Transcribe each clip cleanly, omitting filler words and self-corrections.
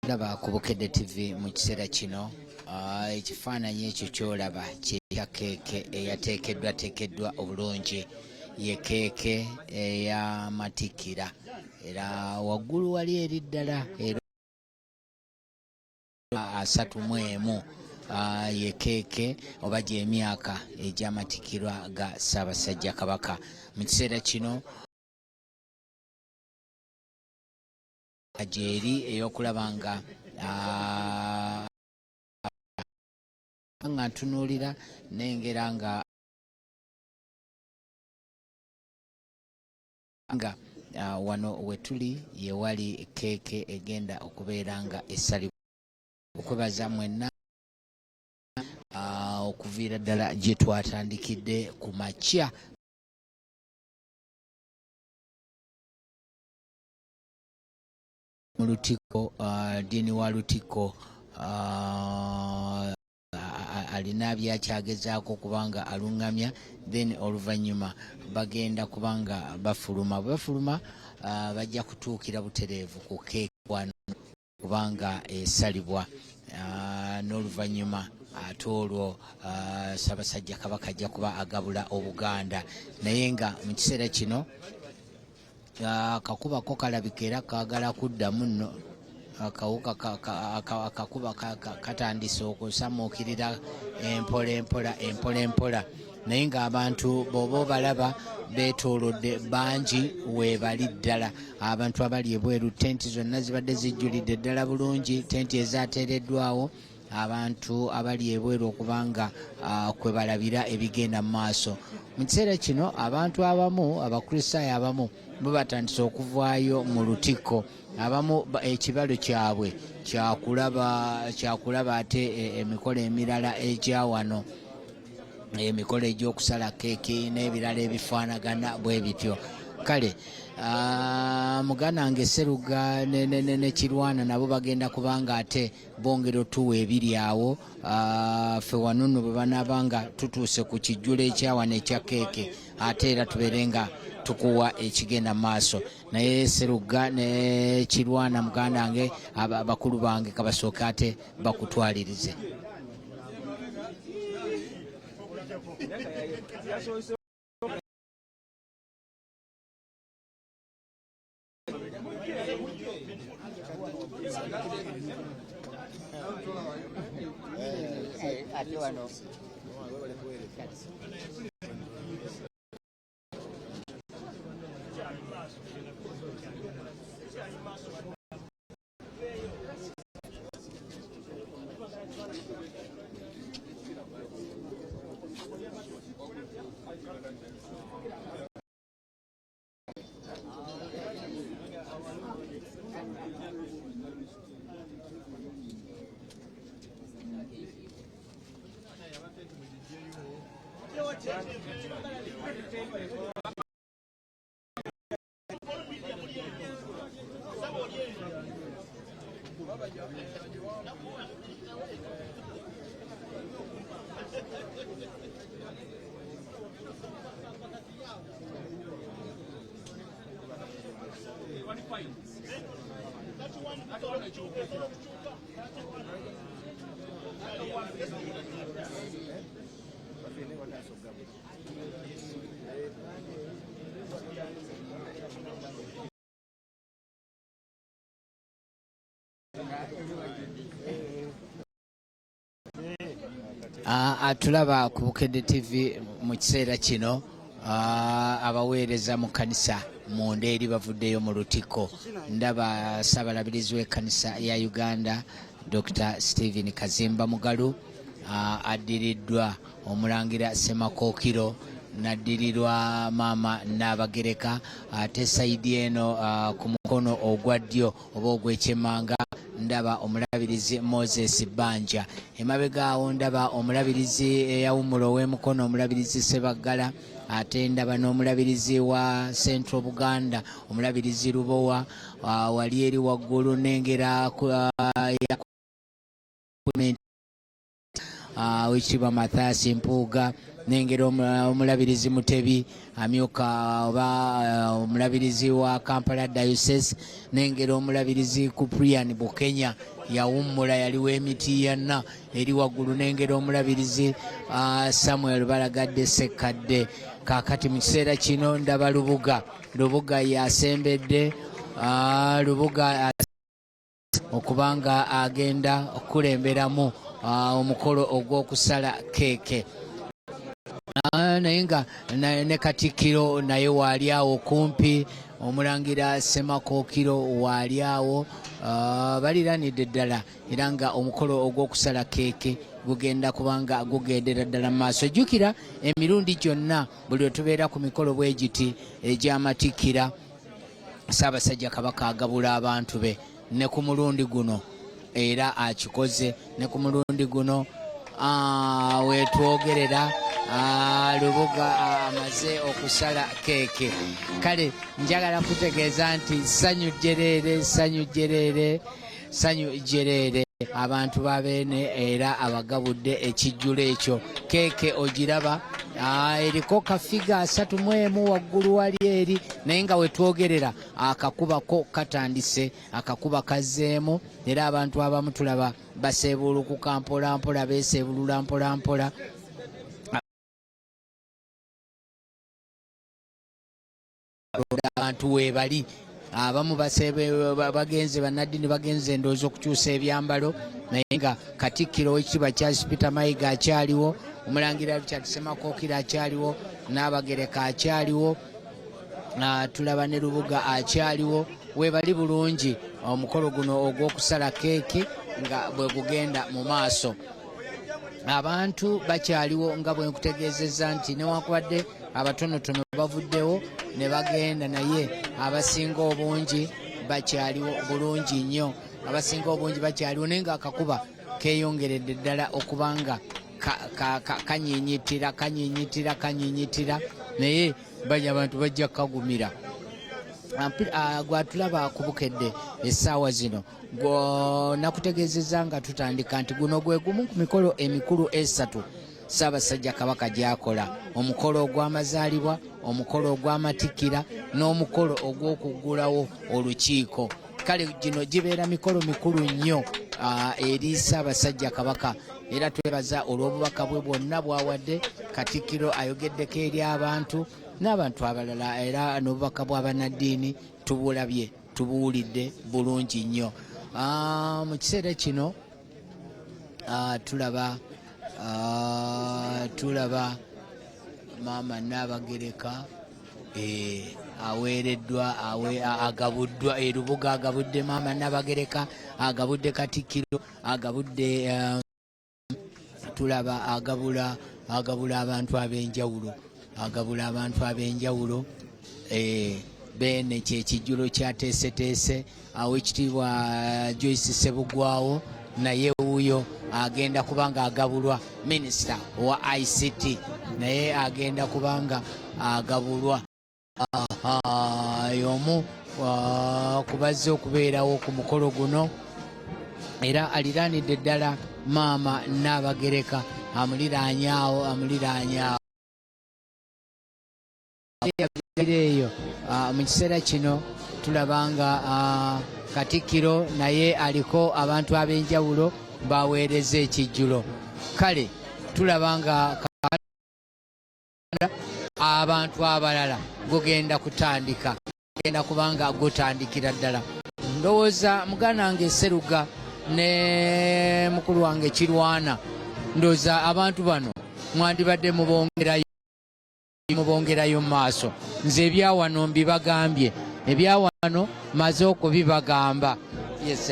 Laba ku Bukedde TV mu kiseera kino ekifaananyi ekyo kyolaba kya keeke eyateekeddwa obulungi, ye keeke ey'amatikkira era waggulu wali eri ddala era 31 ye keeke oba gy'emyaka egy'amatikkirwa ga Ssaabasajja Kabaka. Mu kiseera kino gyeri ey'okulaba nga nga ntunuulira nengera nga wano we tuli ye wali keeke egenda okubeera nga esalibwa. Okwebaza mwenna okuviira ddala gye twatandikidde ku makya mu Lutikko, Ddiini wa Lutikko alina byakyagezaako kubanga aluŋŋamya, then oluvannyuma bagenda kubanga bafuluma. Bwe bafuluma bajja kutuukira butereevu ku keeke wano kubanga esalibwa, n'oluvannyuma ate olwo Ssaabasajja Kabaka ajja kuba agabula Obuganda. Naye nga mu kiseera kino akakuba ko kalabika era kaagala kuddamu nno. Akawuka akakuba katandise okusamuukirira empola, naye ng'abantu bw'oba obalaba beetoolodde bangi weebali ddala. Abantu abali ebweru tenti zonna zibadde zijjulidde ddala bulungi, tenti ezaateereddwawo abantu abali ebweru okubanga kwe balabira ebigenda mu maaso. Mu kiseera kino abantu abamu, abakristaayo abamu bo batandise okuvaayo mu Lutikko. Abamu ekibalo kyabwe kyakulaba ate emikolo emirala egya wano, emikolo egy'okusala keeki n'ebirala ebifaanagana bwe bityo. Kale muganda wange Sserugga ne Kirwana nabo bagenda kubanga ate bongera otuwa ebiri awo. Ffe wano nno bwe banaaba nga tutuuse ku kijjulo ekyawano ekya keeke, ate era tubeere nga tukuwa ekigenda mu maaso. Naye Sserugga ne Kirwana muganda wange, bakulu bange kabasooke ate bakutwalirize. Tulaba ku Bukedde TV mu kiseera kino abaweereza mu kanisa munda eri bavuddeyo mu Lutikko. Ndaba Ssaabalabirizi w'ekkanisa ya Uganda Dr. Stephen Kazimba Mugalu addiriddwa Omulangira Semakookiro n'addirirwa Maama Naabagereka, ate sayidi eno ku mukono ogwa ddyo oba ogw'ekyemmanga ndaba omulabirizi Moses Banja. Emabega awo ndaba omulabirizi eyawummula ow'emukono omulabirizi Sebaggala, ate ndaba n'omulabirizi wa Central Buganda omulabirizi Lubowa. Wali eri waggulu nengera Oweekitiibwa Mathias Mpuuga, nengera omulabirizi Mutebi amyuka oba omulabirizi wa Kampala Diocese, nengera omulabirizi Kuprian Bukenya yawummula yaliwo emiti yanna eri waggulu, nengera omulabirizi Samuel Balagadde Sekkadde. Kaakati mu kiseera kino ndaba Lubuga yasembedde Lubuga okubanga agenda okulemberamu omukolo ogw'okusala keeke. Naye nga ne Katikkiro naye waali awo kumpi, Omulangira Semakookiro waali awo, baliranidde ddala era nga omukolo ogw'okusala keeke gugenda kubanga gugendera ddala mu maaso. Jjukira emirundi gyonna buli lwe tubeera ku mikolo bwe giti egy'amatikkira, Ssaabasajja Kabaka agabula abantu be, ne ku mulundi guno era akikoze. Ne ku mulundi guno wetwogerera Lubuga amaze okusala keeke. Kale njagala kutegeeza nti ssanyu jjereere abantu babeene era abagabudde ekijjulo ekyo. Keeke ogiraba eriko kafiga 31 waggulu wali eri, naye nga wetwogerera akakubako katandise, akakuba kazzeemu, era abantu abamu tulaba baseebulukuka mpolampola, beeseebulula mpolampola. Abantu weebali abamu bagenze bannaddiini bagenze endowooza okukyusa ebyambalo, naye nga Katikkiro Oweekitiibwa Charles Peter Mayiga akyaliwo, Omulangira Richard Semakookiro akyaliwo, Naabagereka akyaliwo, tulaba ne Lubuga akyaliwo. Weebali bulungi omukolo guno ogw'okusala keeke nga bwe gugenda mu maaso. Abantu bakyaliwo nga bwe nkutegeezezza nti newankubadde abatonotono bavuddewo ne bagenda, naye abasinga obungi bakyaliwo bulungi nnyo, abasinga obungi bakyaliwo, naye nga akakuba keeyongeredde ddala okubanga kanyinyitira, naye bali abantu bajja kukagumira. Gwatulaba ku Bukedde essaawa zino nakutegeezezza nga tutandika nti guno gwe gumu ku mikolo emikulu 3 Ssaabasajja Kabaka gy'akola: omukolo ogw'amazaalibwa, omukolo ogw'amatikkira n'omukolo ogw'okuggulawo olukiiko. Kale gino gibeera mikolo mikulu nnyo eri Ssaabasajja Kabaka, era twebaza olw'obubaka bwe bwonna bw'awadde. Katikkiro ayogeddeko eri abantu n'abantu abalala, era n'obubaka bw'abannaddiini tubulabye, tubuwulidde bulungi nnyo. Mu kiseera kino tulaba Maama Naabagereka aweereddwa agabuddwa Lubuga, agabudde Maama Naabagereka, agabudde Katikkiro, agabudde tulaba agabula abantu ab'enjawulo, beene kyekijjulo kyateeseteese. Oweekitiibwa Joyce Sebugwawo naye wuuyo agenda kubanga agabulwa, minisita wa ICT naye agenda kubanga agabulwa. Y'omu kubazze okubeerawo ku mukolo guno, era aliraanidde ddala Maama Naabagereka, amuliraanyaawo eyo. Mu kiseera kino tulabanga Katikkiro naye aliko abantu ab'enjawulo baweereza ekijjulo. Kale tulabanga abantu abalala gugenda kutandika, genda kubanga gutandikira ddala. Ndowooza muganda wange Sseruga ne mukulu wange Kirwana ndowooza abantu bano mwandibadde mubongerayo mu maaso. Nze ebyawano mbibagambye, ebyawano maze okubibagamba. Yes,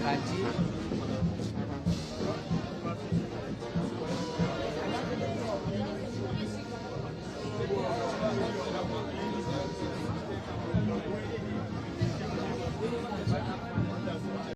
kati